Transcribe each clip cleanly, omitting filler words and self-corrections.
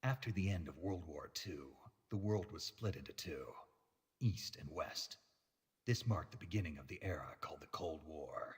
After the end of World War II, the world was split into two, East and West. This marked the beginning of the era called the Cold War.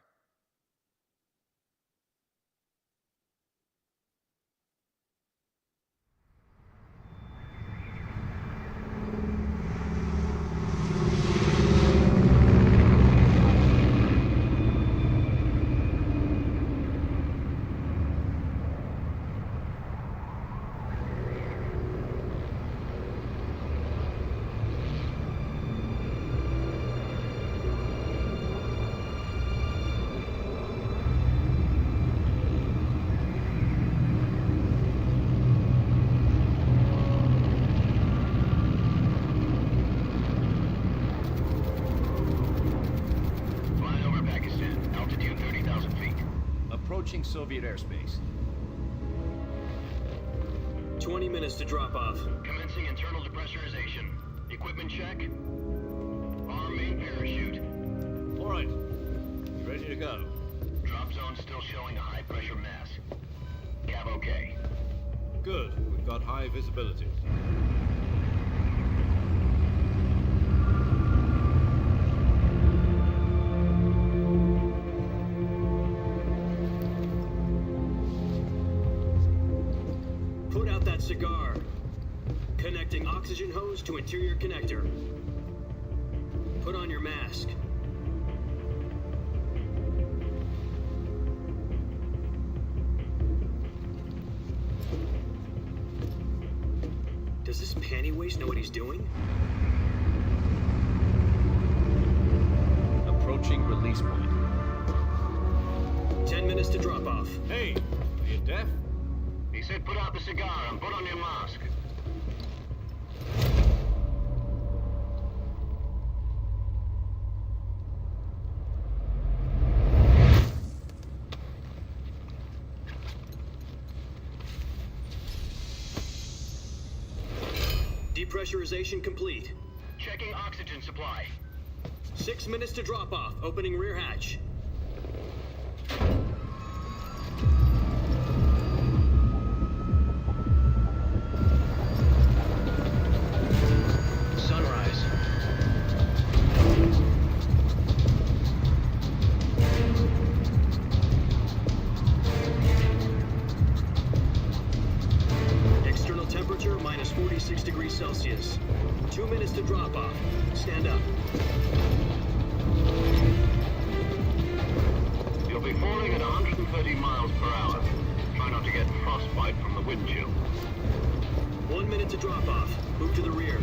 Approaching Soviet airspace. 20 minutes to drop off. Commencing internal depressurization. Equipment check. Arm main parachute. All right. Ready to go. Drop zone still showing a high pressure mass. Cav okay. Good. We've got high visibility. Put out that cigar. Connecting oxygen hose to interior connector. Put on your mask. Does this panty waste know what he's doing? Approaching release point. 10 minutes to drop off. Hey, are you deaf? He said put out the cigar and put on your mask. Depressurization complete. Checking oxygen supply. 6 minutes to drop off. Opening rear hatch. Sunrise. External temperature minus 46 degrees Celsius. 2 minutes to drop off. Stand up. You'll be falling at 130 miles per hour. Try not to get frostbite from the wind chill. 1 minute to drop off. Move to the rear.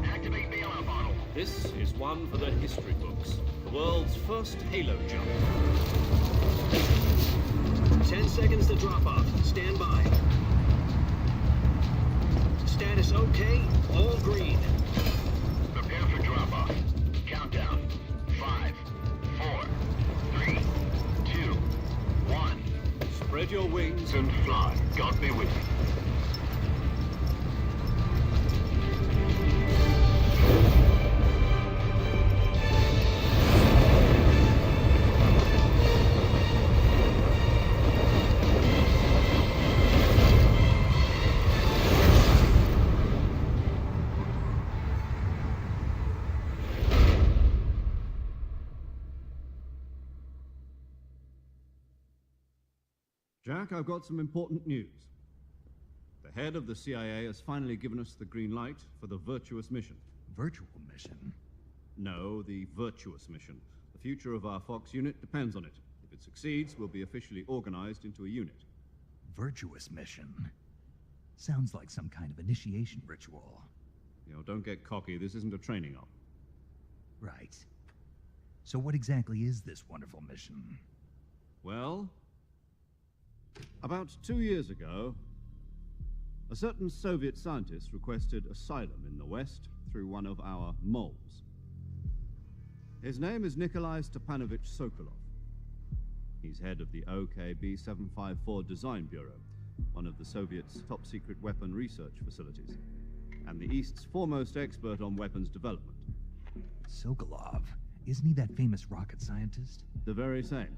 Activate bailout bottle. This is one for the history books. The world's first halo jump. 10 seconds to drop off. Stand by. Status okay. All green. Prepare for drop off. Countdown. 5, 4, 3, 2, 1. Spread your wings And fly. God be with you. Jack, I've got some important news. The head of the CIA has finally given us the green light for the Virtuous mission. Virtual mission? No, the Virtuous mission. The future of our Fox unit depends on it. If it succeeds, we'll be officially organized into a unit. Virtuous mission? Sounds like some kind of initiation ritual. You know, don't get cocky. This isn't a training op. Right. So what exactly is this wonderful mission? Well, about 2 years ago, a certain Soviet scientist requested asylum in the West through one of our moles. His name is Nikolai Stepanovich Sokolov. He's head of the OKB-754 Design Bureau, one of the Soviets' top-secret weapon research facilities, and the East's foremost expert on weapons development. Sokolov? Isn't he that famous rocket scientist? The very same.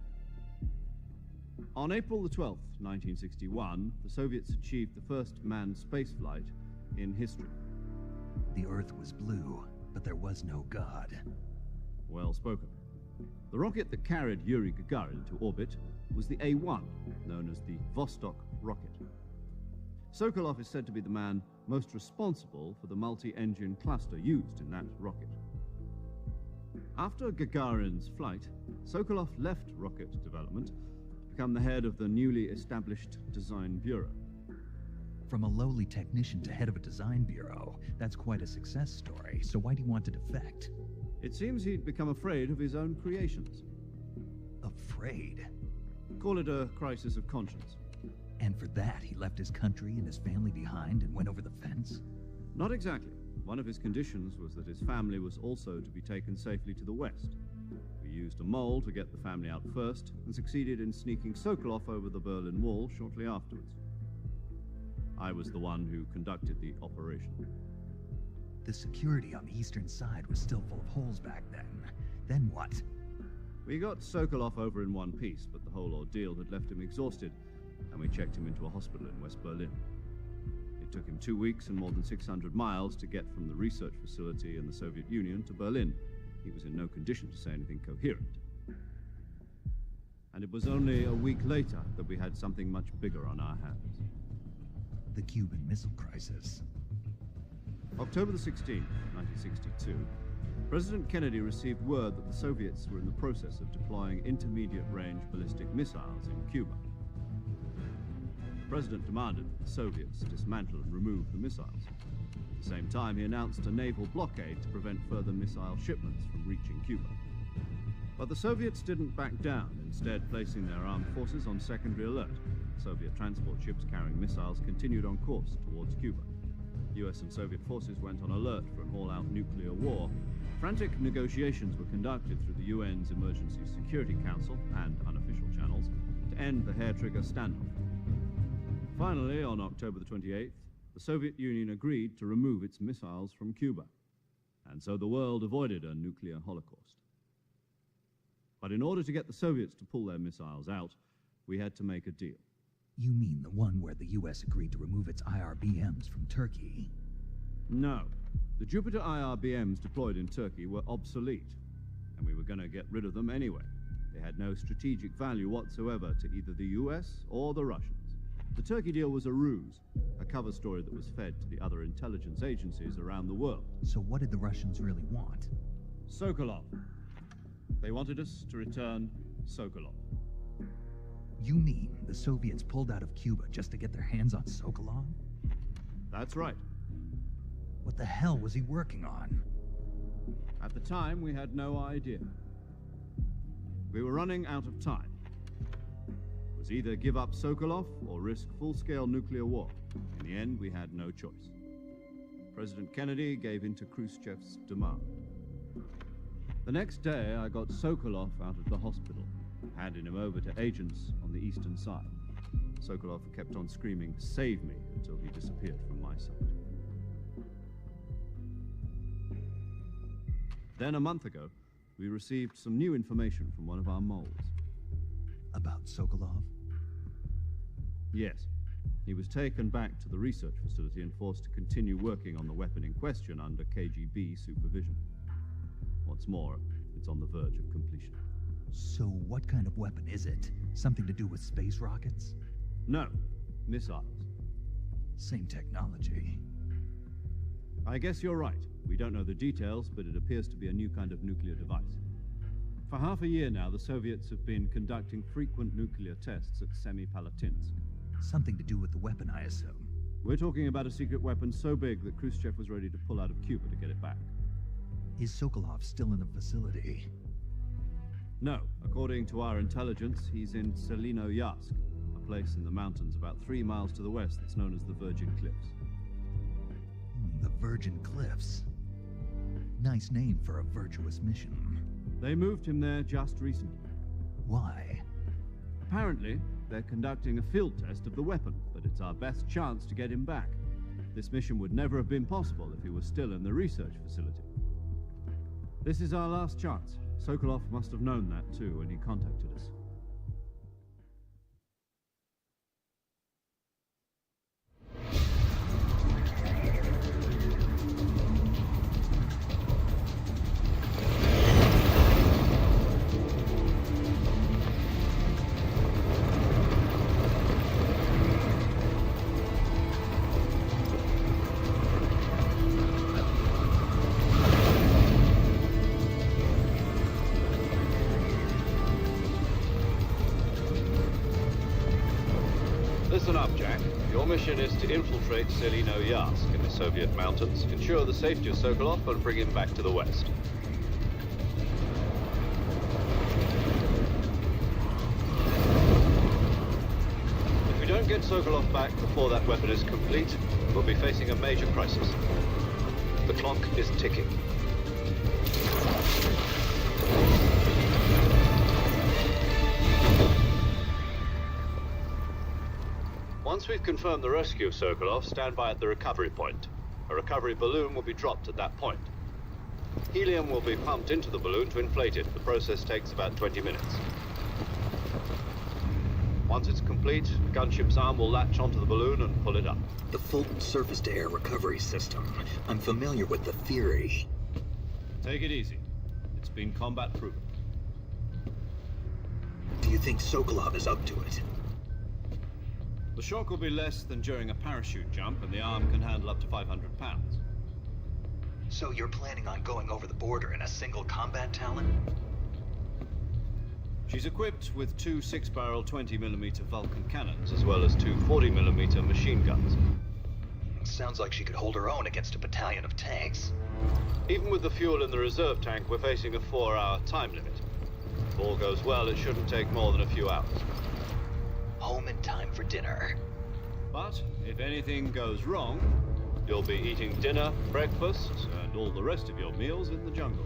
On April the 12th, 1961, the Soviets achieved the first manned spaceflight in history. The Earth was blue, but there was no God. Well spoken. The rocket that carried Yuri Gagarin to orbit was the A-1, known as the Vostok rocket. Sokolov is said to be the man most responsible for the multi-engine cluster used in that rocket. After Gagarin's flight, Sokolov left rocket development to become the head of the newly established Design Bureau. From a lowly technician to head of a design bureau, that's quite a success story, so why do you want to defect? It seems he'd become afraid of his own creations. Afraid? Call it a crisis of conscience. And for that, he left his country and his family behind and went over the fence? Not exactly. One of his conditions was that his family was also to be taken safely to the west. We used a mole to get the family out first, and succeeded in sneaking Sokolov over the Berlin Wall shortly afterwards. I was the one who conducted the operation. The security on the eastern side was still full of holes back then. Then what? We got Sokolov over in one piece, but the whole ordeal had left him exhausted, and we checked him into a hospital in West Berlin. It took him 2 weeks and more than 600 miles to get from the research facility in the Soviet Union to Berlin. He was in no condition to say anything coherent. And it was only a week later that we had something much bigger on our hands. The Cuban Missile Crisis. October the 16th, 1962, President Kennedy received word that the Soviets were in the process of deploying intermediate-range ballistic missiles in Cuba. The President demanded that the Soviets dismantle and remove the missiles. At the same time, he announced a naval blockade to prevent further missile shipments from reaching Cuba. But the Soviets didn't back down, instead placing their armed forces on secondary alert. Soviet transport ships carrying missiles continued on course towards Cuba. US and Soviet forces went on alert for an all-out nuclear war. Frantic negotiations were conducted through the UN's Emergency Security Council and unofficial channels to end the hair-trigger standoff. Finally, on October the 28th, the Soviet Union agreed to remove its missiles from Cuba, and so the world avoided a nuclear holocaust. But in order to get the Soviets to pull their missiles out, we had to make a deal. You mean the one where the US agreed to remove its IRBMs from Turkey? No. The Jupiter IRBMs deployed in Turkey were obsolete, and we were going to get rid of them anyway. They had no strategic value whatsoever to either the US or the Russians. The Turkey deal was a ruse, a cover story that was fed to the other intelligence agencies around the world. So what did the Russians really want? Sokolov. They wanted us to return Sokolov. You mean the Soviets pulled out of Cuba just to get their hands on Sokolov? That's right. What the hell was he working on? At the time, we had no idea. We were running out of time. It was either give up Sokolov or risk full-scale nuclear war. In the end, we had no choice. President Kennedy gave in to Khrushchev's demand. The next day, I got Sokolov out of the hospital, handing him over to agents on the eastern side. Sokolov kept on screaming, "Save me," until he disappeared from my sight. Then a month ago, we received some new information from one of our moles. About Sokolov? Yes. He was taken back to the research facility and forced to continue working on the weapon in question under KGB supervision. What's more, it's on the verge of completion. So what kind of weapon is it? Something to do with space rockets? No, missiles. Same technology. I guess you're right. We don't know the details, but it appears to be a new kind of nuclear device. For half a year now, the Soviets have been conducting frequent nuclear tests at Semipalatinsk. Something to do with the weapon, I assume. We're talking about a secret weapon so big that Khrushchev was ready to pull out of Cuba to get it back. Is Sokolov still in the facility? No. According to our intelligence, he's in Selinoyarsk, a place in the mountains about 3 miles to the west that's known as the Virgin Cliffs. The Virgin Cliffs. Nice name for a virtuous mission. They moved him there just recently. Why? Apparently, they're conducting a field test of the weapon, but it's our best chance to get him back. This mission would never have been possible if he was still in the research facility. This is our last chance. Sokolov must have known that too when he contacted us. Listen up, Jack. Your mission is to infiltrate Selino Yask in the Soviet mountains, ensure the safety of Sokolov, and bring him back to the West. If we don't get Sokolov back before that weapon is complete, we'll be facing a major crisis. The clock is ticking. Once we've confirmed the rescue of Sokolov, stand by at the recovery point. A recovery balloon will be dropped at that point. Helium will be pumped into the balloon to inflate it. The process takes about 20 minutes. Once it's complete, the gunship's arm will latch onto the balloon and pull it up. The Fulton surface-to-air recovery system. I'm familiar with the theory. Take it easy. It's been combat-proven. Do you think Sokolov is up to it? The shock will be less than during a parachute jump, and the arm can handle up to 500 pounds. So you're planning on going over the border in a single combat Talon? She's equipped with two 6-barrel 20mm Vulcan cannons, as well as two 40mm machine guns. Sounds like she could hold her own against a battalion of tanks. Even with the fuel in the reserve tank, we're facing a 4-hour time limit. If all goes well, it shouldn't take more than a few hours. Home in time for dinner. But if anything goes wrong, you'll be eating dinner, breakfast, and all the rest of your meals in the jungle.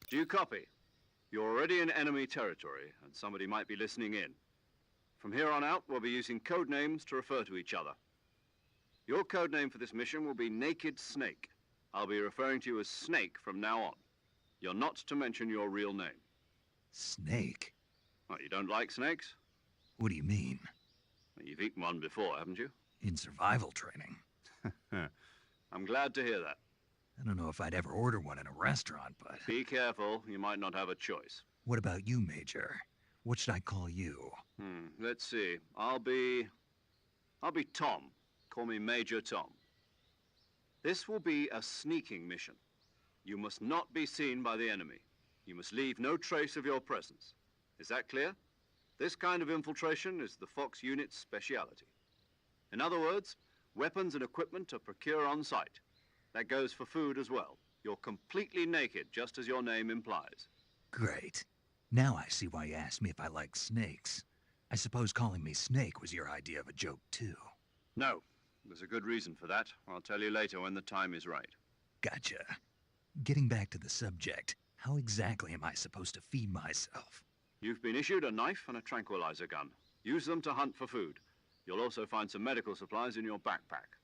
Do you copy? You're already in enemy territory, and somebody might be listening in. From here on out, we'll be using code names to refer to each other. Your code name for this mission will be Naked Snake. I'll be referring to you as Snake from now on. You're not to mention your real name. Snake? What, you don't like snakes? What do you mean? Well, you've eaten one before, haven't you? In survival training. I'm glad to hear that. I don't know if I'd ever order one in a restaurant, but... Be careful, you might not have a choice. What about you, Major? What should I call you? Let's see. I'll be Tom. Call me Major Tom. This will be a sneaking mission. You must not be seen by the enemy. You must leave no trace of your presence. Is that clear? This kind of infiltration is the Fox unit's speciality. In other words, weapons and equipment are procured on site. That goes for food as well. You're completely naked, just as your name implies. Great. Now I see why you asked me if I like snakes. I suppose calling me Snake was your idea of a joke, too. No, there's a good reason for that. I'll tell you later when the time is right. Gotcha. Getting back to the subject, how exactly am I supposed to feed myself? You've been issued a knife and a tranquilizer gun. Use them to hunt for food. You'll also find some medical supplies in your backpack.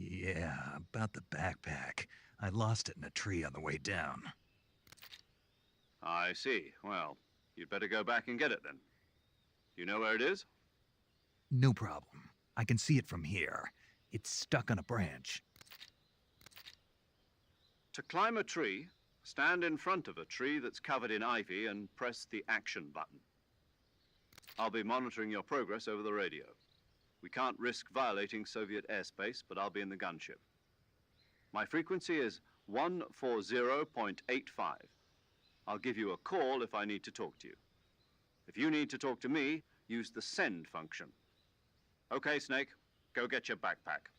Yeah, about the backpack. I lost it in a tree on the way down. I see. Well, you'd better go back and get it then. You know where it is? No problem. I can see it from here. It's stuck on a branch. To climb a tree, stand in front of a tree that's covered in ivy and press the action button. I'll be monitoring your progress over the radio. We can't risk violating Soviet airspace, but I'll be in the gunship. My frequency is 140.85. I'll give you a call if I need to talk to you. If you need to talk to me, use the send function. Okay, Snake, go get your backpack.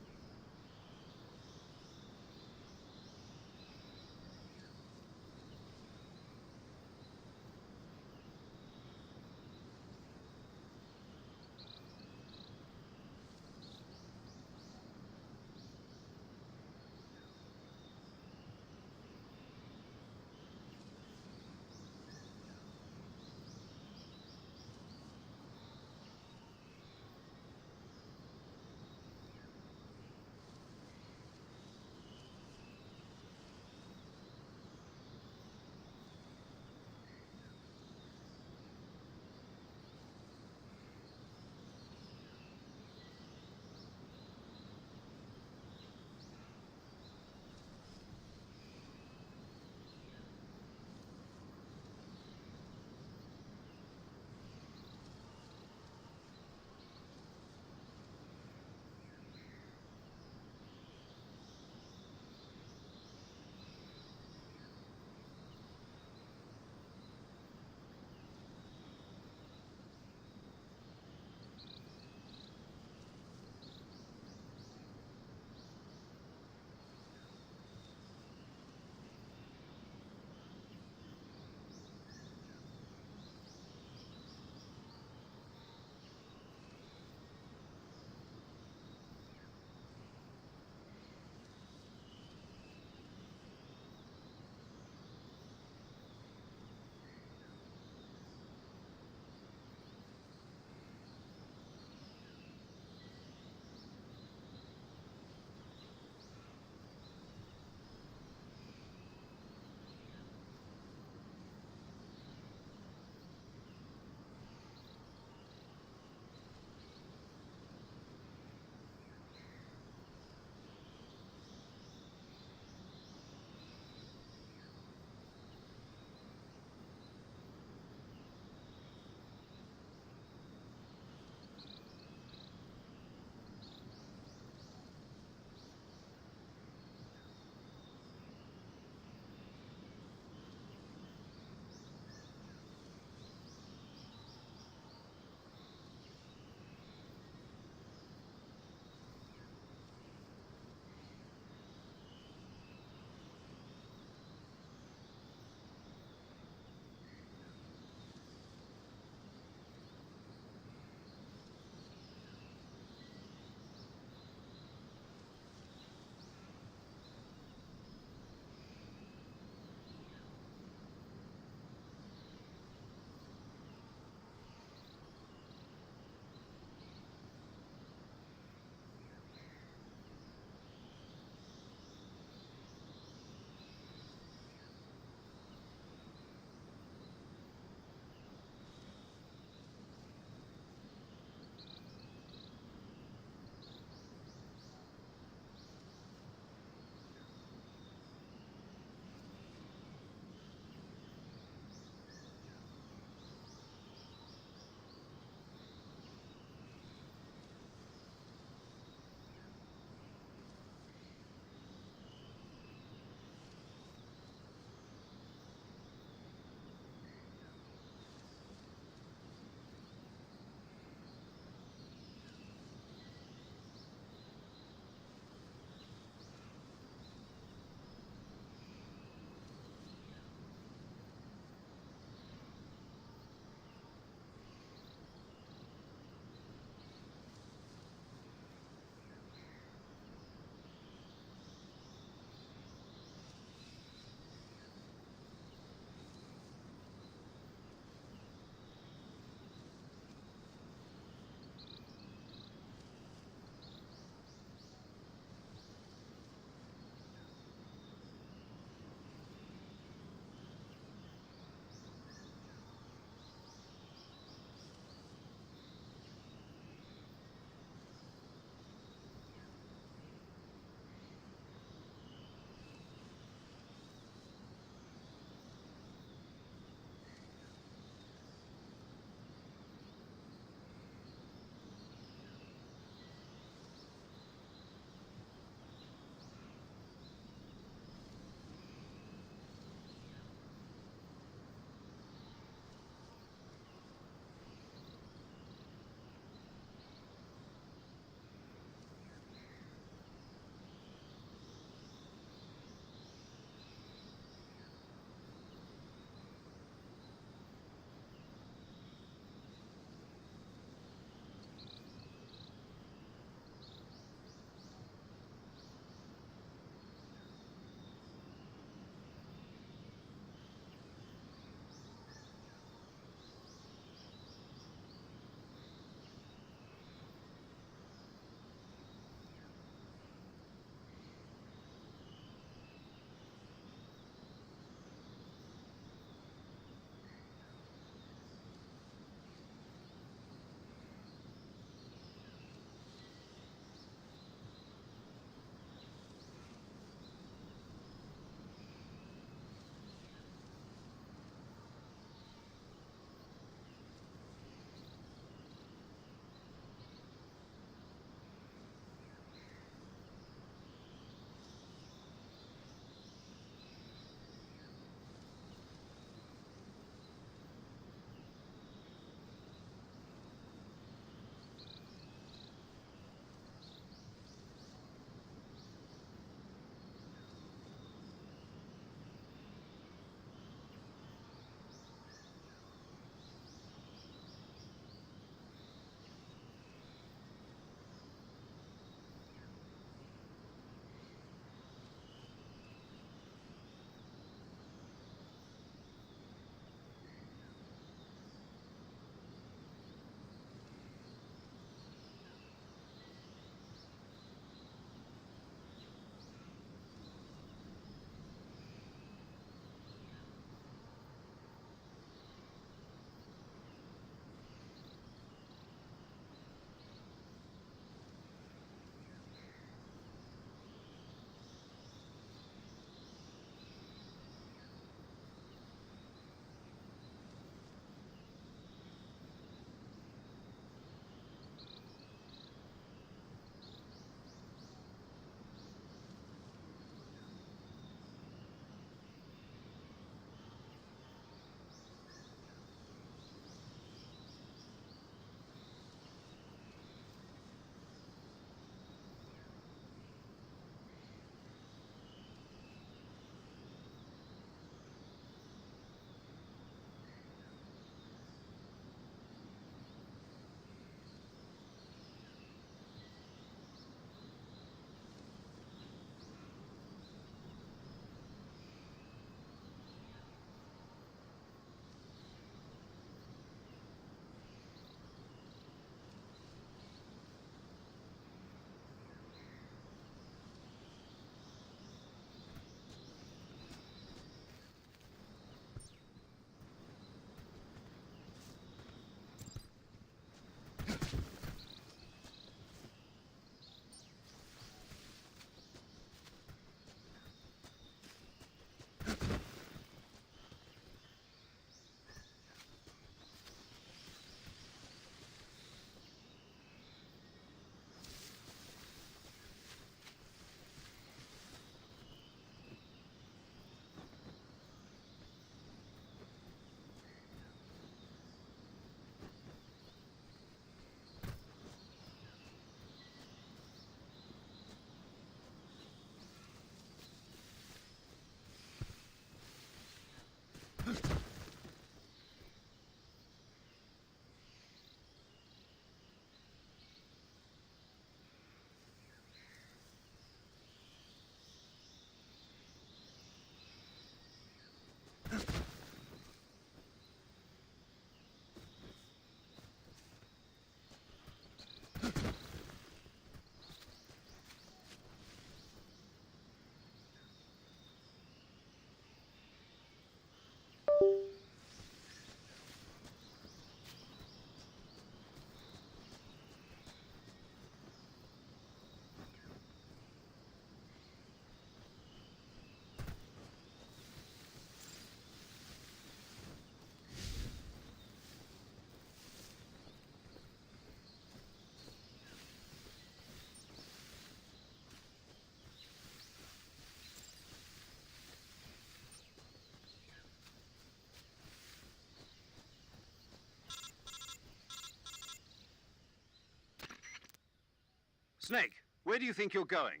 Snake, where do you think you're going?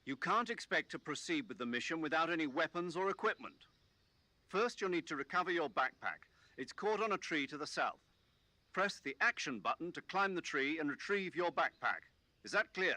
You can't expect to proceed with the mission without any weapons or equipment. First, you'll need to recover your backpack. It's caught on a tree to the south. Press the action button to climb the tree and retrieve your backpack. Is that clear?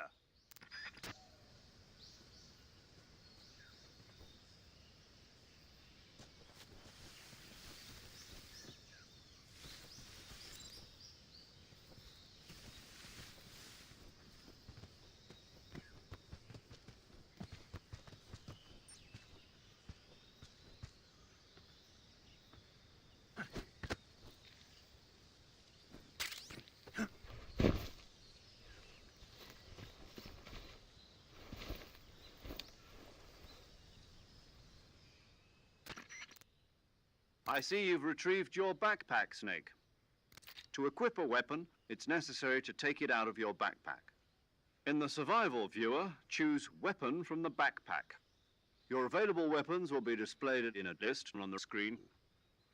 I see you've retrieved your backpack, Snake. To equip a weapon, it's necessary to take it out of your backpack. In the survival viewer, choose Weapon from the backpack. Your available weapons will be displayed in a list on the screen.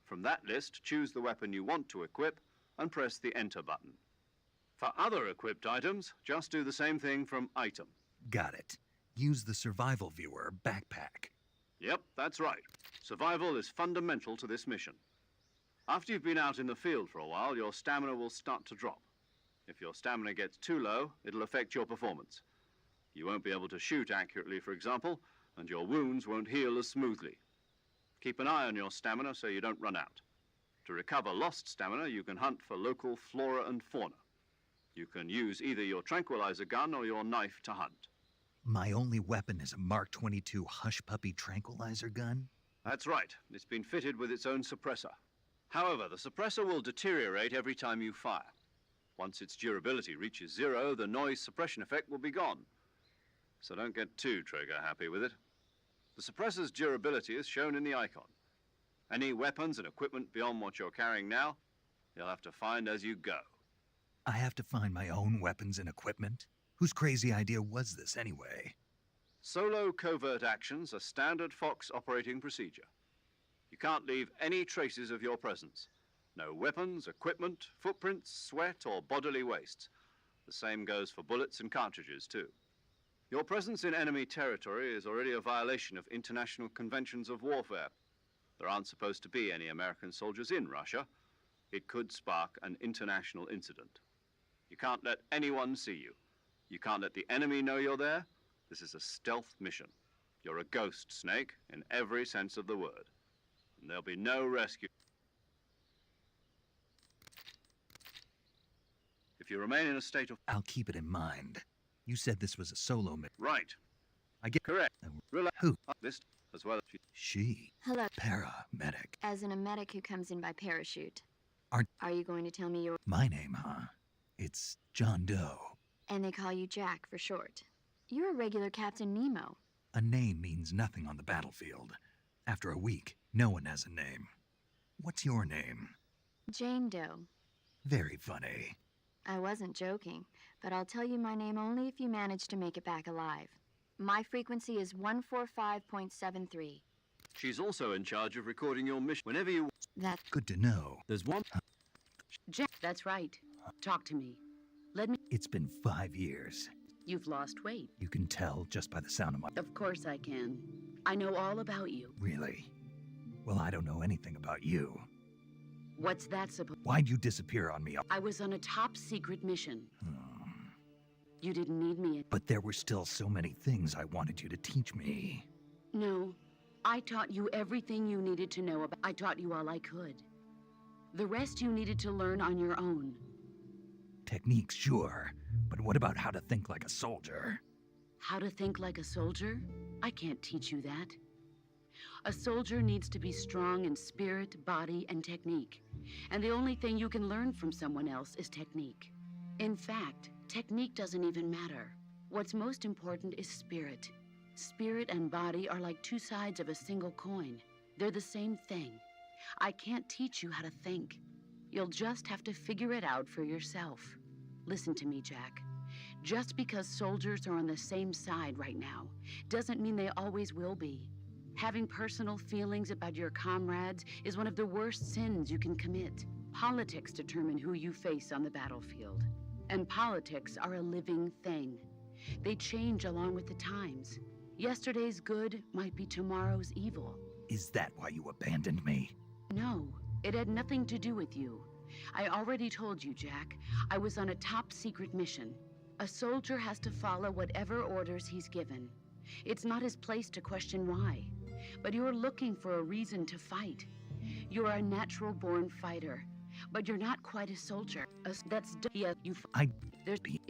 From that list, choose the weapon you want to equip and press the Enter button. For other equipped items, just do the same thing from Item. Got it. Use the survival viewer backpack. Yep, that's right. Survival is fundamental to this mission. After you've been out in the field for a while, your stamina will start to drop. If your stamina gets too low, it'll affect your performance. You won't be able to shoot accurately, for example, and your wounds won't heal as smoothly. Keep an eye on your stamina so you don't run out. To recover lost stamina, you can hunt for local flora and fauna. You can use either your tranquilizer gun or your knife to hunt. My only weapon is a Mark 22 Hush Puppy tranquilizer gun? That's right. It's been fitted with its own suppressor. However, the suppressor will deteriorate every time you fire. Once its durability reaches 0, the noise suppression effect will be gone. So don't get too trigger happy with it. The suppressor's durability is shown in the icon. Any weapons and equipment beyond what you're carrying now, you'll have to find as you go. I have to find my own weapons and equipment? Whose crazy idea was this anyway? Solo covert actions are standard Fox operating procedure. You can't leave any traces of your presence. No weapons, equipment, footprints, sweat, or bodily waste. The same goes for bullets and cartridges, too. Your presence in enemy territory is already a violation of international conventions of warfare. There aren't supposed to be any American soldiers in Russia. It could spark an international incident. You can't let anyone see you. You can't let the enemy know you're there. This is a stealth mission. You're a ghost, Snake, in every sense of the word. And there'll be no rescue. If you remain in a state of... I'll keep it in mind. You said this was a solo mission. Right. I get... Correct. Relax. Who? This as well as... She. Hello. Paramedic. As in a medic who comes in by parachute. Aren't- Are you going to tell me your... My name, huh? It's John Doe. And they call you Jack for short. You're a regular Captain Nemo. A name means nothing on the battlefield. After a week, no one has a name. What's your name? Jane Doe. Very funny. I wasn't joking, but I'll tell you my name only if you manage to make it back alive. My frequency is 145.73. She's also in charge of recording your mission whenever you... That's... Good to know. There's one... Jack, that's right. Talk to me. Let me... It's been 5 years. You've lost weight. You can tell just by the sound of my... Of course I can. I know all about you. Really? Well, I don't know anything about you. What's that supposed... Why'd you disappear on me? I was on a top-secret mission. You didn't need me. But there were still so many things I wanted you to teach me. No. I taught you everything you needed to know about... I taught you all I could. The rest you needed to learn on your own. Techniques, sure. But what about how to think like a soldier? How to think like a soldier? I can't teach you that. A soldier needs to be strong in spirit, body, and technique. And the only thing you can learn from someone else is technique. In fact, technique doesn't even matter. What's most important is spirit. Spirit and body are like two sides of a single coin. They're the same thing. I can't teach you how to think. You'll just have to figure it out for yourself. Listen to me, Jack. Just because soldiers are on the same side right now doesn't mean they always will be. Having personal feelings about your comrades is one of the worst sins you can commit. Politics determine who you face on the battlefield. And politics are a living thing. They change along with the times. Yesterday's good might be tomorrow's evil. Is that why you abandoned me? No, it had nothing to do with you. I already told you, Jack. I was on a top-secret mission. A soldier has to follow whatever orders he's given. It's not his place to question why. But you're looking for a reason to fight. You're a natural-born fighter. But you're not quite a soldier. Yeah, you. There's the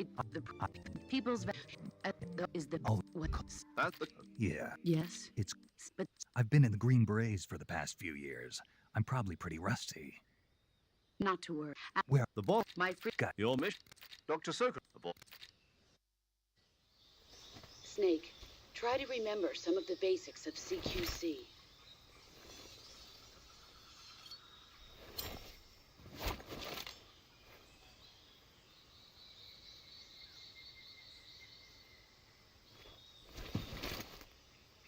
people's is the what? That's the... Yeah, Yes, it's. but I've been in the Green Berets for the past few years. I'm probably pretty rusty. not to worry. Where The boss. My friend Your mission? Dr. Sokolov. Snake, try to remember some of the basics of CQC.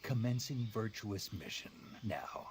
Commencing virtuous mission. Now,